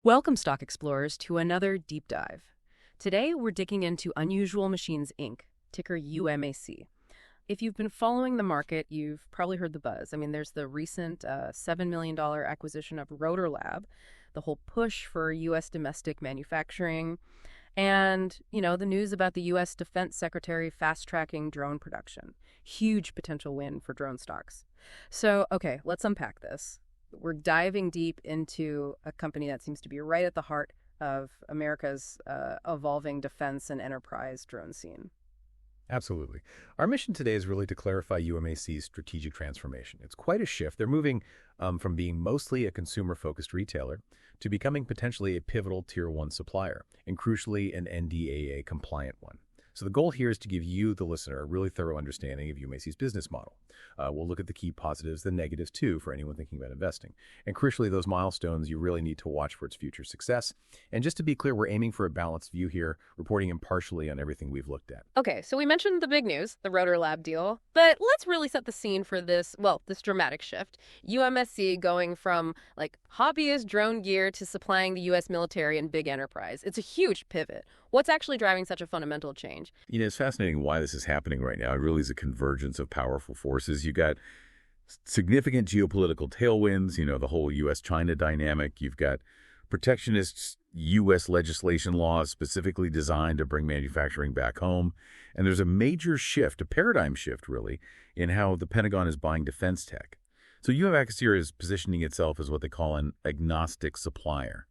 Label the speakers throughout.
Speaker 1: Welcome, Stock Explorers, to another deep dive. Today, we're digging into Unusual Machines, Inc., ticker UMAC. If you've been following the market, you've probably heard the buzz. There's the recent $7 million acquisition of Rotor Lab, the whole push for U.S. domestic manufacturing, and, the news about the U.S. Defense Secretary fast-tracking drone production. Huge potential win for drone stocks. So, okay, let's unpack this. We're diving deep into a company that seems to be right at the heart of America's evolving defense and enterprise drone scene.
Speaker 2: Absolutely. Our mission today is really to clarify UMAC's strategic transformation. It's quite a shift. They're moving from being mostly a consumer-focused retailer to becoming potentially a pivotal Tier 1 supplier, and crucially, an NDAA-compliant one. So the goal here is to give you, the listener, a really thorough understanding of UMAC's business model. We'll look at the key positives, the negatives too, for anyone thinking about investing. And crucially, those milestones you really need to watch for its future success. And just to be clear, we're aiming for a balanced view here, reporting impartially on everything we've looked at.
Speaker 1: Okay, so we mentioned the big news, the Rotor Lab deal, but let's really set the scene for this dramatic shift. UMSC going from, hobbyist drone gear to supplying the U.S. military and big enterprise. It's a huge pivot. What's actually driving such a fundamental change?
Speaker 2: It's fascinating why this is happening right now. It really is a convergence of powerful forces. You got significant geopolitical tailwinds, the whole U.S.-China dynamic. You've got protectionist U.S. legislation laws specifically designed to bring manufacturing back home. And there's a major shift, a paradigm shift, really, in how the Pentagon is buying defense tech. So UMAC here is positioning itself as what they call an agnostic supplier.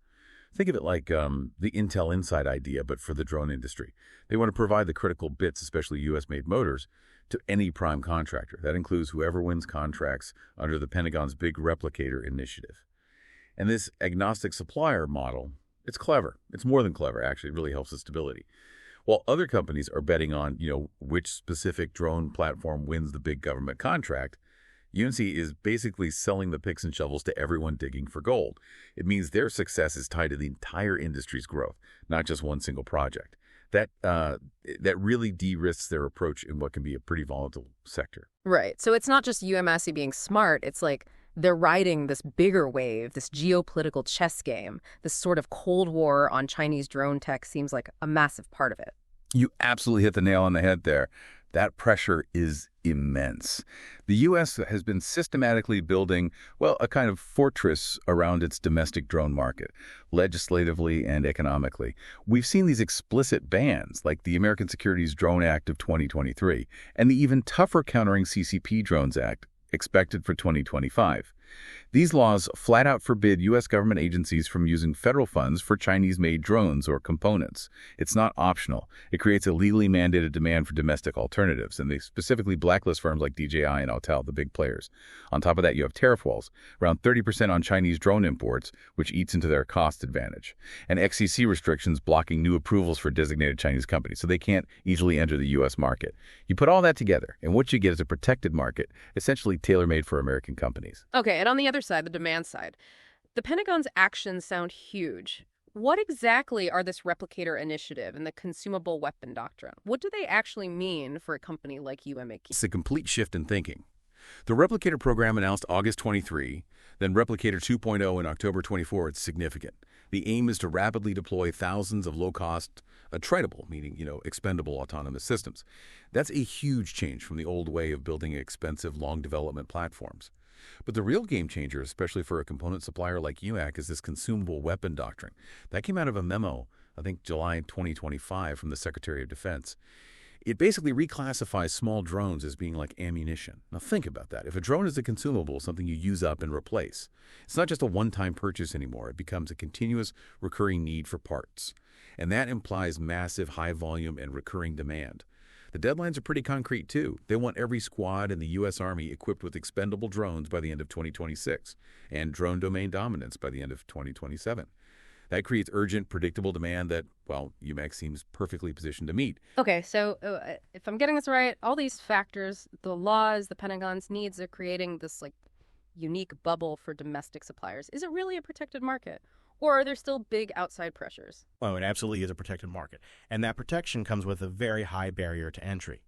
Speaker 2: Think of it like the Intel Inside idea, but for the drone industry. They want to provide the critical bits, especially U.S.-made motors, to any prime contractor. That includes whoever wins contracts under the Pentagon's big Replicator initiative. And this agnostic supplier model, it's clever. It's more than clever, actually. It really helps with stability. While other companies are betting on, which specific drone platform wins the big government contract, UNC is basically selling the picks and shovels to everyone digging for gold. It means their success is tied to the entire industry's growth, not just one single project. That really de-risks their approach in what can be a pretty volatile sector.
Speaker 1: Right. So it's not just UMSC being smart. It's like they're riding this bigger wave, this geopolitical chess game. This sort of Cold War on Chinese drone tech seems like a massive part of it.
Speaker 2: You absolutely hit the nail on the head there. That pressure is immense. The U.S. has been systematically building, a kind of fortress around its domestic drone market, legislatively and economically. We've seen these explicit bans, like the American Securities Drone Act of 2023, and the even tougher Countering CCP Drones Act, expected for 2025. These laws flat out forbid U.S. government agencies from using federal funds for Chinese-made drones or components. It's not optional. It creates a legally mandated demand for domestic alternatives, and they specifically blacklist firms like DJI and Autel, the big players. On top of that, you have tariff walls, around 30% on Chinese drone imports, which eats into their cost advantage, and XCC restrictions blocking new approvals for designated Chinese companies, so they can't easily enter the U.S. market. You put all that together, and what you get is a protected market, essentially tailor-made for American companies.
Speaker 1: Okay, and on the other side, the demand side, the Pentagon's actions sound huge. What exactly are this Replicator initiative and the consumable weapon doctrine? What do they actually mean for a company like UMAC?
Speaker 2: It's a complete shift in thinking. The Replicator program announced August 23, then Replicator 2.0 in October 24. It's significant. The aim is to rapidly deploy thousands of low-cost, attritable, meaning, expendable autonomous systems. That's a huge change from the old way of building expensive, long-development platforms. But the real game changer, especially for a component supplier like UMAC, is this consumable weapon doctrine. That came out of a memo, I think July 2025, from the Secretary of Defense. It basically reclassifies small drones as being like ammunition. Now think about that. If a drone is a consumable, something you use up and replace, it's not just a one-time purchase anymore. It becomes a continuous recurring need for parts. And that implies massive high volume and recurring demand. The deadlines are pretty concrete, too. They want every squad in the U.S. Army equipped with expendable drones by the end of 2026 and drone domain dominance by the end of 2027. That creates urgent, predictable demand that, UMAC seems perfectly positioned to meet.
Speaker 1: Okay, so if I'm getting this right, all these factors, the laws, the Pentagon's needs are creating this, unique bubble for domestic suppliers. Is it really a protected market? Or are there still big outside pressures?
Speaker 3: Oh, it absolutely is a protected market. And that protection comes with a very high barrier to entry.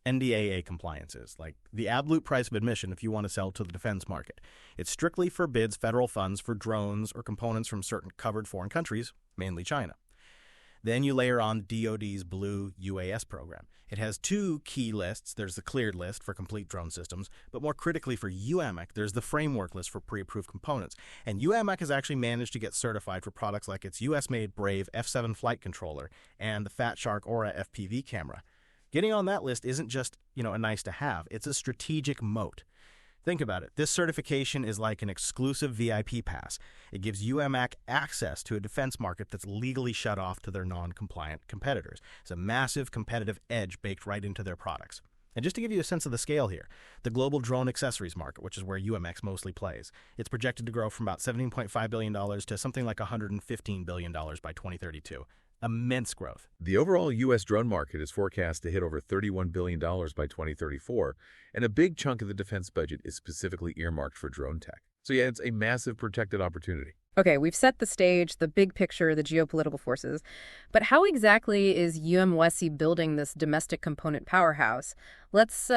Speaker 3: NDAA compliances, like the absolute price of admission if you want to sell to the defense market. It strictly forbids federal funds for drones or components from certain covered foreign countries, mainly China. Then you layer on DoD's Blue UAS program. It has two key lists. There's the cleared list for complete drone systems, but more critically for UMAC, there's the framework list for pre-approved components. And UMAC has actually managed to get certified for products like its US-made Brave F7 flight controller and the Fat Shark Aura FPV camera. Getting on that list isn't just, a nice to have. It's a strategic moat. Think about it. This certification is like an exclusive VIP pass. It gives UMAC access to a defense market that's legally shut off to their non-compliant competitors. It's a massive competitive edge baked right into their products. And just to give you a sense of the scale here, the global drone accessories market, which is where UMAC mostly plays, it's projected to grow from about $17.5 billion to something like $115 billion by 2032. Immense growth.
Speaker 2: The overall U.S. drone market is forecast to hit over $31 billion by 2034, and a big chunk of the defense budget is specifically earmarked for drone tech. So yeah, it's a massive protected opportunity.
Speaker 1: Okay, we've set the stage, the big picture, the geopolitical forces. But how exactly is UMWESI building this domestic component powerhouse? Let's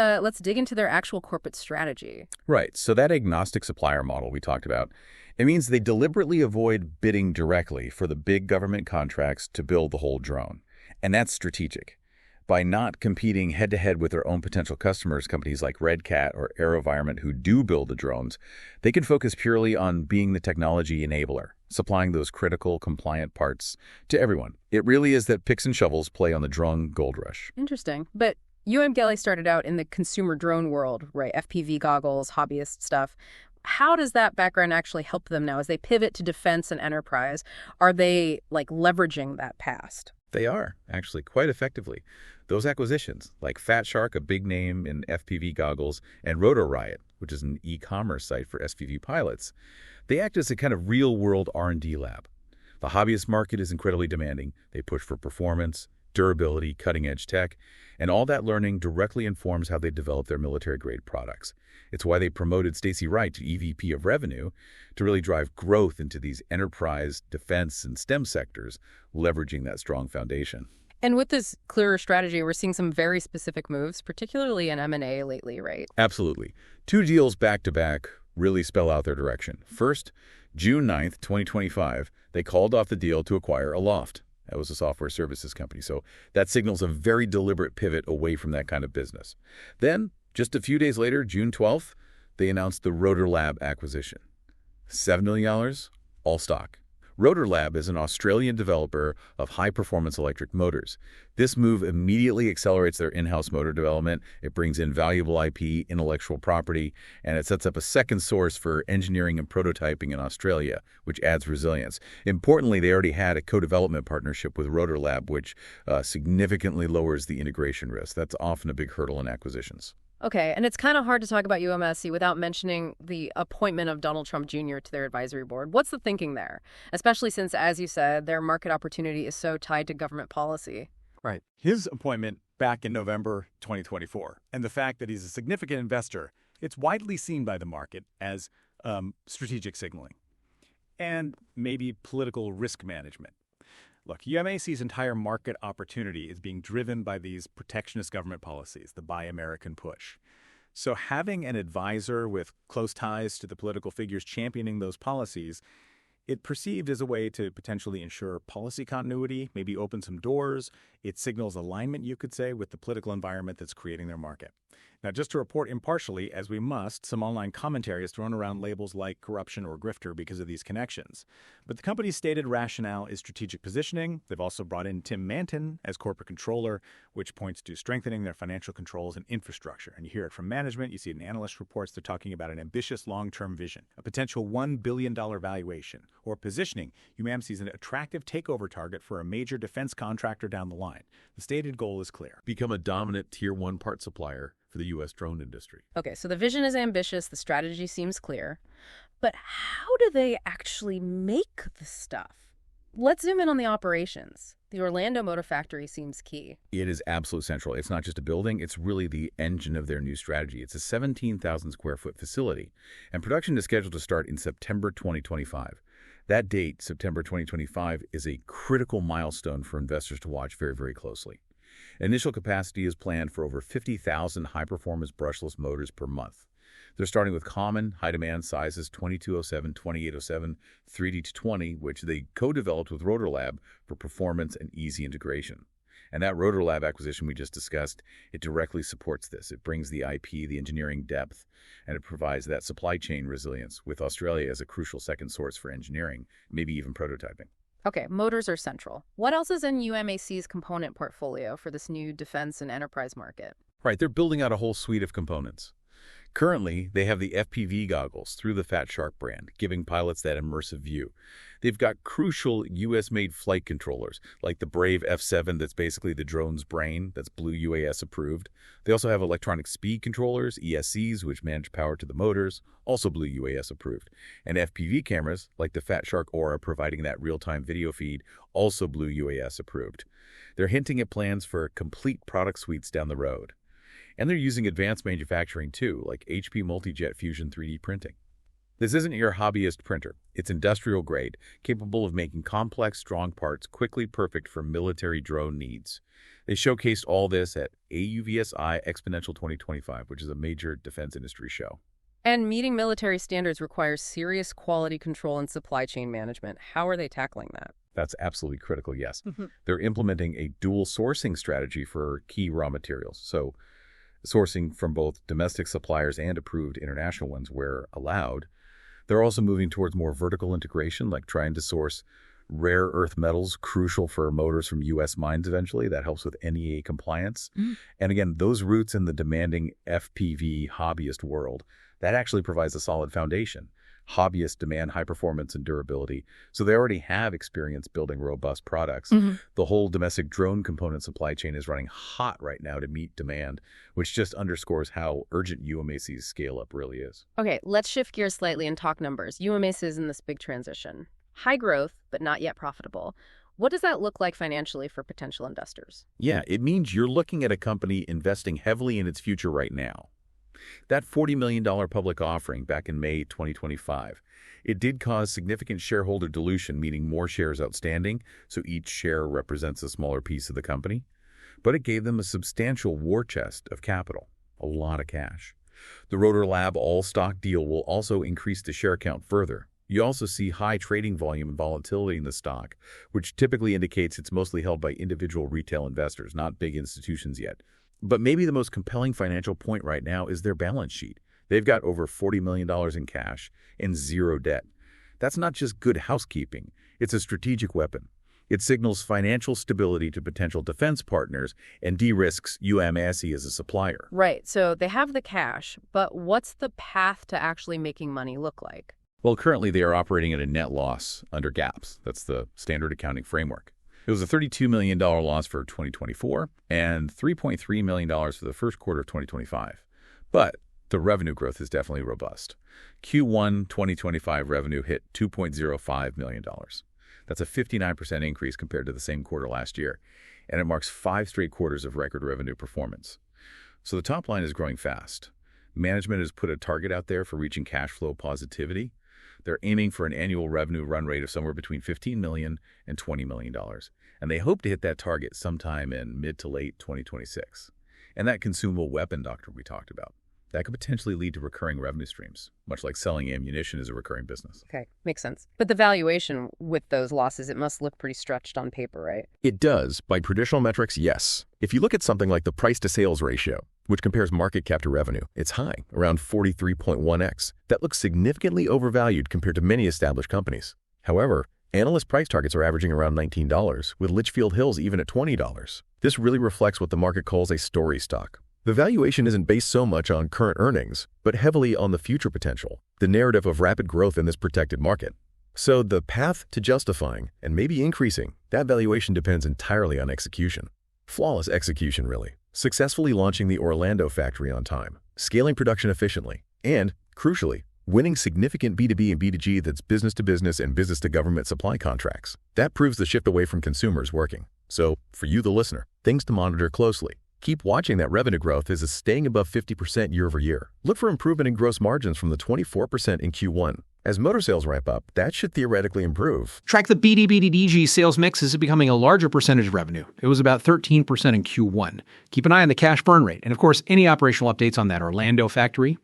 Speaker 1: dig into their actual corporate strategy.
Speaker 2: Right, so that agnostic supplier model we talked about, it means they deliberately avoid bidding directly for the big government contracts to build the whole drone. And that's strategic. By not competing head-to-head with their own potential customers, companies like Red Cat or AeroVironment who do build the drones, they can focus purely on being the technology enabler, supplying those critical, compliant parts to everyone. It really is that picks and shovels play on the drone gold rush.
Speaker 1: Interesting. But UMGeli started out in the consumer drone world, right? FPV goggles, hobbyist stuff. How does that background actually help them now as they pivot to defense and enterprise? Are they leveraging that past?
Speaker 2: They are, actually, quite effectively. Those acquisitions, like Fat Shark, a big name in FPV goggles, and Rotor Riot, which is an e-commerce site for SPV pilots, they act as a kind of real-world R&D lab. The hobbyist market is incredibly demanding. They push for performance, durability, cutting-edge tech, and all that learning directly informs how they develop their military-grade products. It's why they promoted Stacy Wright to EVP of Revenue to really drive growth into these enterprise, defense, and STEM sectors, leveraging that strong foundation.
Speaker 1: And with this clearer strategy, we're seeing some very specific moves, particularly in M&A lately, right?
Speaker 2: Absolutely. 2 deals back-to-back really spell out their direction. First, June 9th, 2025, they called off the deal to acquire Aloft. That was a software services company, so that signals a very deliberate pivot away from that kind of business. Then, just a few days later, June 12th, they announced the Rotor Lab acquisition. $7 million, all stock. Rotor Lab is an Australian developer of high-performance electric motors. This move immediately accelerates their in-house motor development. It brings in valuable IP, intellectual property, and it sets up a second source for engineering and prototyping in Australia, which adds resilience. Importantly, they already had a co-development partnership with Rotor Lab, which significantly lowers the integration risk. That's often a big hurdle in acquisitions.
Speaker 1: Okay, and it's kind of hard to talk about UMSC without mentioning the appointment of Donald Trump Jr. to their advisory board. What's the thinking there? Especially since, as you said, their market opportunity is so tied to government policy.
Speaker 4: Right. His appointment back in November 2024, and the fact that he's a significant investor, it's widely seen by the market as strategic signaling and maybe political risk management. Look, UMAC's entire market opportunity is being driven by these protectionist government policies, the Buy American push. So having an advisor with close ties to the political figures championing those policies, it perceived as a way to potentially ensure policy continuity, maybe open some doors. It signals alignment, you could say, with the political environment that's creating their market. Now, just to report impartially, as we must, some online commentary has thrown around labels like corruption or grifter because of these connections. But the company's stated rationale is strategic positioning. They've also brought in Tim Manton as corporate controller, which points to strengthening their financial controls and infrastructure. And you hear it from management. You see it in analyst reports. They're talking about an ambitious long-term vision, a potential $1 billion valuation, or positioning UMAC as an attractive takeover target for a major defense contractor down the line. The stated goal is clear.
Speaker 2: Become a dominant Tier 1 part supplier for the U.S. drone industry.
Speaker 1: Okay, so the vision is ambitious, the strategy seems clear, but how do they actually make the stuff? Let's zoom in on the operations. The Orlando Motor Factory seems key.
Speaker 2: It is absolutely central. It's not just a building, it's really the engine of their new strategy. It's a 17,000 square foot facility, and production is scheduled to start in September 2025. That date, September 2025, is a critical milestone for investors to watch very, very closely. Initial capacity is planned for over 50,000 high-performance brushless motors per month. They're starting with common, high-demand sizes 2207, 2807, 3D220, which they co-developed with Rotor Lab for performance and easy integration. And that Rotor Lab acquisition we just discussed, it directly supports this. It brings the IP, the engineering depth, and it provides that supply chain resilience with Australia as a crucial second source for engineering, maybe even prototyping.
Speaker 1: Okay, motors are central. What else is in UMAC's component portfolio for this new defense and enterprise market?
Speaker 2: Right, they're building out a whole suite of components. Currently, they have the FPV goggles through the Fat Shark brand, giving pilots that immersive view. They've got crucial U.S.-made flight controllers, like the Brave F7 that's basically the drone's brain, that's Blue UAS approved. They also have electronic speed controllers, ESCs, which manage power to the motors, also Blue UAS approved. And FPV cameras, like the Fat Shark Aura, providing that real-time video feed, also Blue UAS approved. They're hinting at plans for complete product suites down the road. And they're using advanced manufacturing too, like HP Multijet Fusion 3D printing. This isn't your hobbyist printer. It's industrial grade, capable of making complex, strong parts quickly perfect for military drone needs. They showcased all this at AUVSI Exponential 2025, which is a major defense industry show.
Speaker 1: And meeting military standards requires serious quality control and supply chain management. How are they tackling that?
Speaker 2: That's absolutely critical, yes. They're implementing a dual sourcing strategy for key raw materials. So sourcing from both domestic suppliers and approved international ones where allowed. They're also moving towards more vertical integration, like trying to source rare earth metals crucial for motors from U.S. mines eventually. That helps with NDAA compliance. And again, those roots in the demanding FPV hobbyist world, that actually provides a solid foundation. Hobbyists demand high performance and durability, so they already have experience building robust products. The whole domestic drone component supply chain is running hot right now to meet demand, which just underscores how urgent UMAC's scale-up really is.
Speaker 1: Okay, let's shift gears slightly and talk numbers. UMAC is in this big transition. High growth, but not yet profitable. What does that look like financially for potential investors?
Speaker 2: Yeah, it means you're looking at a company investing heavily in its future right now. That $40 million public offering back in May 2025, it did cause significant shareholder dilution, meaning more shares outstanding, so each share represents a smaller piece of the company. But it gave them a substantial war chest of capital, a lot of cash. The Rotor Lab all-stock deal will also increase the share count further. You also see high trading volume and volatility in the stock, which typically indicates it's mostly held by individual retail investors, not big institutions yet. But maybe the most compelling financial point right now is their balance sheet. They've got over $40 million in cash and zero debt. That's not just good housekeeping. It's a strategic weapon. It signals financial stability to potential defense partners and de-risks UMAC as a supplier.
Speaker 1: Right, so they have the cash, but what's the path to actually making money look like?
Speaker 2: Well, currently they are operating at a net loss under GAAPs. That's the standard accounting framework. It was a $32 million loss for 2024 and $3.3 million for the first quarter of 2025. But the revenue growth is definitely robust. Q1 2025 revenue hit $2.05 million. That's a 59% increase compared to the same quarter last year, and it marks 5 straight quarters of record revenue performance. So the top line is growing fast. Management has put a target out there for reaching cash flow positivity. They're aiming for an annual revenue run rate of somewhere between $15 million and $20 million. And they hope to hit that target sometime in mid to late 2026. And that consumable weapon doctrine we talked about, that could potentially lead to recurring revenue streams, much like selling ammunition is a recurring business.
Speaker 1: Okay, makes sense. But the valuation with those losses, it must look pretty stretched on paper, right?
Speaker 5: It does. By traditional metrics, yes. If you look at something like the price-to-sales ratio, which compares market cap to revenue, it's high, around 43.1x. That looks significantly overvalued compared to many established companies. However, analyst price targets are averaging around $19, with Litchfield Hills even at $20. This really reflects what the market calls a story stock. The valuation isn't based so much on current earnings, but heavily on the future potential, the narrative of rapid growth in this protected market. So the path to justifying, and maybe increasing, that valuation depends entirely on execution. Flawless execution, really. Successfully launching the Orlando factory on time, scaling production efficiently, and, crucially, winning significant B2B and B2G that's business-to-business and business-to-government supply contracts. That proves the shift away from consumers working. So, for you, the listener, things to monitor closely. Keep watching that revenue growth as it's staying above 50% year over year. Look for improvement in gross margins from the 24% in Q1. As motor sales ramp up, that should theoretically improve.
Speaker 6: Track the BD/BD/DG sales mix is becoming a larger percentage of revenue. It was about 13% in Q1. Keep an eye on the cash burn rate. And of course, any operational updates on that Orlando factory.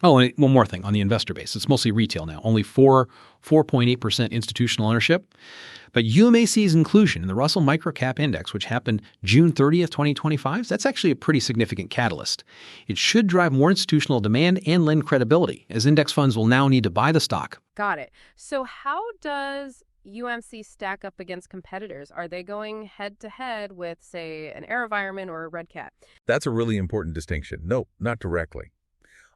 Speaker 6: Oh, and one more thing on the investor base. It's mostly retail now, only 4.8% institutional ownership. But UMAC's inclusion in the Russell Microcap Index, which happened June 30th, 2025, that's actually a pretty significant catalyst. It should drive more institutional demand and lend credibility, as index funds will now need to buy the stock.
Speaker 1: Got it. So how does UMC stack up against competitors? Are they going head-to-head with, say, an AeroVironment or a Red Cat?
Speaker 2: That's a really important distinction. No, not directly.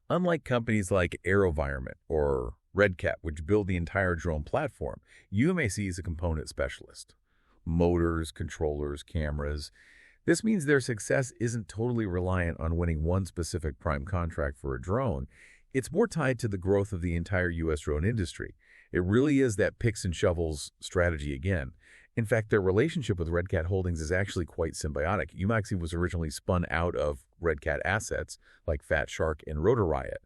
Speaker 2: Unlike companies like AeroVironment or Red Cat, which build the entire drone platform, UMAC is a component specialist. Motors, controllers, cameras. This means their success isn't totally reliant on winning one specific prime contract for a drone. It's more tied to the growth of the entire U.S. drone industry. It really is that picks and shovels strategy again. In fact, their relationship with Red Cat Holdings is actually quite symbiotic. UMAC was originally spun out of Red Cat assets like Fat Shark and Rotor Riot.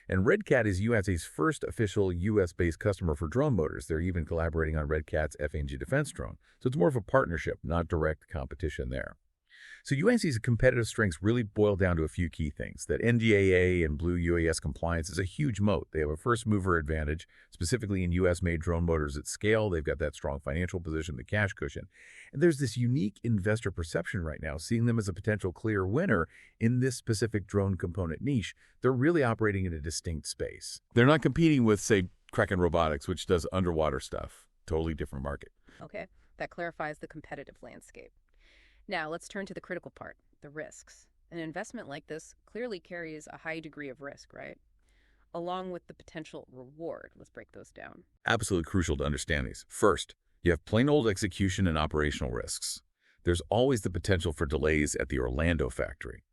Speaker 2: And Red Cat is UMAC's first official U.S.-based customer for drone motors. They're even collaborating on Red Cat's FNG defense drone. So it's more of a partnership, not direct competition there. So UMAC's competitive strengths really boil down to a few key things. That NDAA and Blue UAS compliance is a huge moat. They have a first-mover advantage, specifically in U.S.-made drone motors at scale. They've got that strong financial position, the cash cushion. And there's this unique investor perception right now, seeing them as a potential clear winner in this specific drone component niche. They're really operating in a distinct space. They're not competing with, say, Kraken Robotics, which does underwater stuff. Totally different market.
Speaker 1: Okay, that clarifies the competitive landscape. Now, let's turn to the critical part, the risks. An investment like this clearly carries a high degree of risk, right? Along with the potential reward. Let's break those down.
Speaker 2: Absolutely crucial to understand these. First, you have plain old execution and operational risks. There's always the potential for delays at the Orlando factory.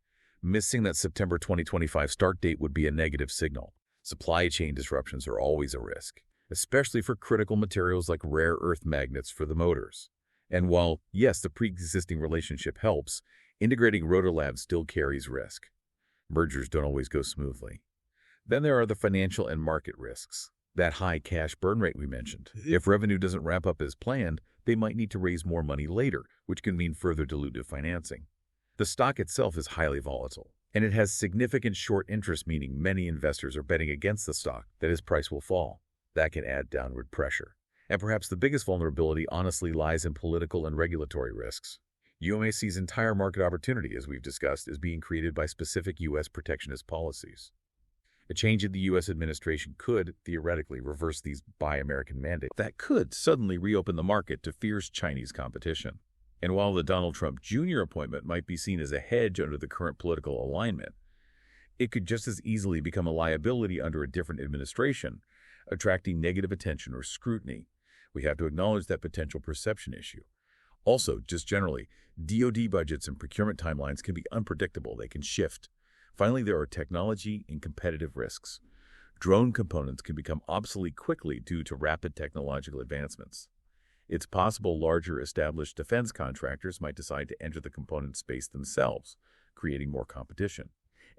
Speaker 2: Missing that September 2025 start date would be a negative signal. Supply chain disruptions are always a risk, especially for critical materials like rare earth magnets for the motors. And while, yes, the pre-existing relationship helps, integrating Rotor Lab still carries risk. Mergers don't always go smoothly. Then there are the financial and market risks. That high cash burn rate we mentioned. If revenue doesn't ramp up as planned, they might need to raise more money later, which can mean further dilutive financing. The stock itself is highly volatile, and it has significant short interest, meaning many investors are betting against the stock that its price will fall. That can add downward pressure. And perhaps the biggest vulnerability honestly lies in political and regulatory risks. UMAC's entire market opportunity, as we've discussed, is being created by specific U.S. protectionist policies. A change in the U.S. administration could, theoretically, reverse these Buy American mandates. That could suddenly reopen the market to fierce Chinese competition. And while the Donald Trump Jr. appointment might be seen as a hedge under the current political alignment, it could just as easily become a liability under a different administration, attracting negative attention or scrutiny. We have to acknowledge that potential perception issue. Also, just generally, DoD budgets and procurement timelines can be unpredictable. They can shift. Finally, there are technology and competitive risks. Drone components can become obsolete quickly due to rapid technological advancements. It's possible larger established defense contractors might decide to enter the component space themselves, creating more competition.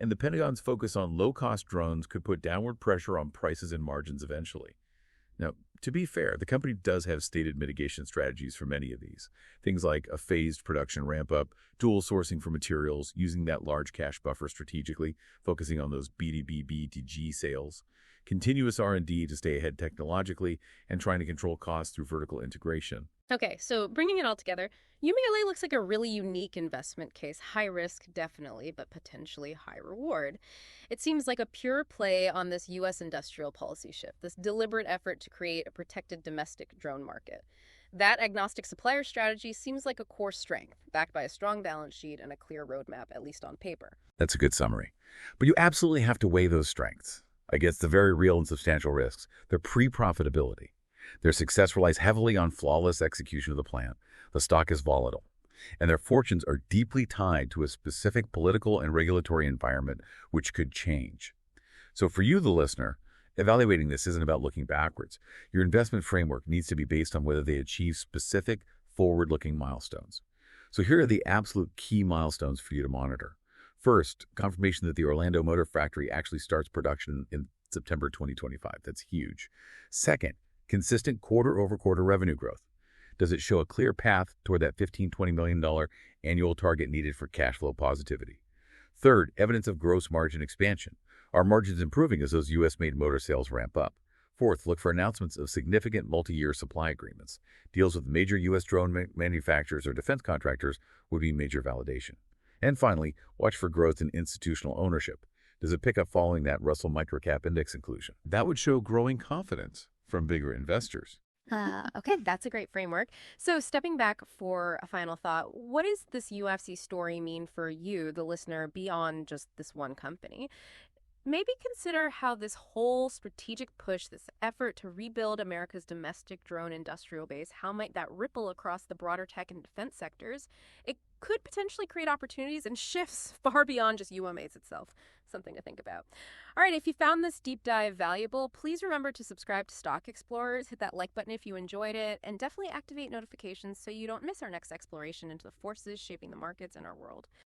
Speaker 2: And the Pentagon's focus on low-cost drones could put downward pressure on prices and margins eventually. Now, to be fair, the company does have stated mitigation strategies for many of these. Things like a phased production ramp-up, dual sourcing for materials, using that large cash buffer strategically, focusing on those B2B sales, continuous R&D to stay ahead technologically, and trying to control costs through vertical integration.
Speaker 1: Okay, so bringing it all together, UMALA looks like a really unique investment case. High risk, definitely, but potentially high reward. It seems like a pure play on this U.S. industrial policy shift, this deliberate effort to create a protected domestic drone market. That agnostic supplier strategy seems like a core strength, backed by a strong balance sheet and a clear roadmap, at least on paper.
Speaker 2: That's a good summary. But you absolutely have to weigh those strengths against the very real and substantial risks, their pre-profitability. Their success relies heavily on flawless execution of the plan. The stock is volatile, and their fortunes are deeply tied to a specific political and regulatory environment which could change. So for you, the listener, evaluating this isn't about looking backwards. Your investment framework needs to be based on whether they achieve specific, forward-looking milestones. So here are the absolute key milestones for you to monitor. First, confirmation that the Orlando Motor Factory actually starts production in September 2025. That's huge. Second, consistent quarter-over-quarter revenue growth. Does it show a clear path toward that $15–20 million annual target needed for cash flow positivity? Third, evidence of gross margin expansion. Are margins improving as those U.S.-made motor sales ramp up? Fourth, look for announcements of significant multi-year supply agreements. Deals with major U.S. drone manufacturers or defense contractors would be major validation. And finally, watch for growth in institutional ownership. Does it pick up following that Russell Microcap Index inclusion? That would show growing confidence from bigger investors.
Speaker 1: Okay, that's a great framework. So stepping back for a final thought, what does this UFC story mean for you, the listener, beyond just this one company? Maybe consider how this whole strategic push, this effort to rebuild America's domestic drone industrial base, how might that ripple across the broader tech and defense sectors? It could potentially create opportunities and shifts far beyond just UMAC itself. Something to think about. All right, if you found this deep dive valuable, please remember to subscribe to Stock Explorers, hit that like button if you enjoyed it, and definitely activate notifications so you don't miss our next exploration into the forces shaping the markets in our world.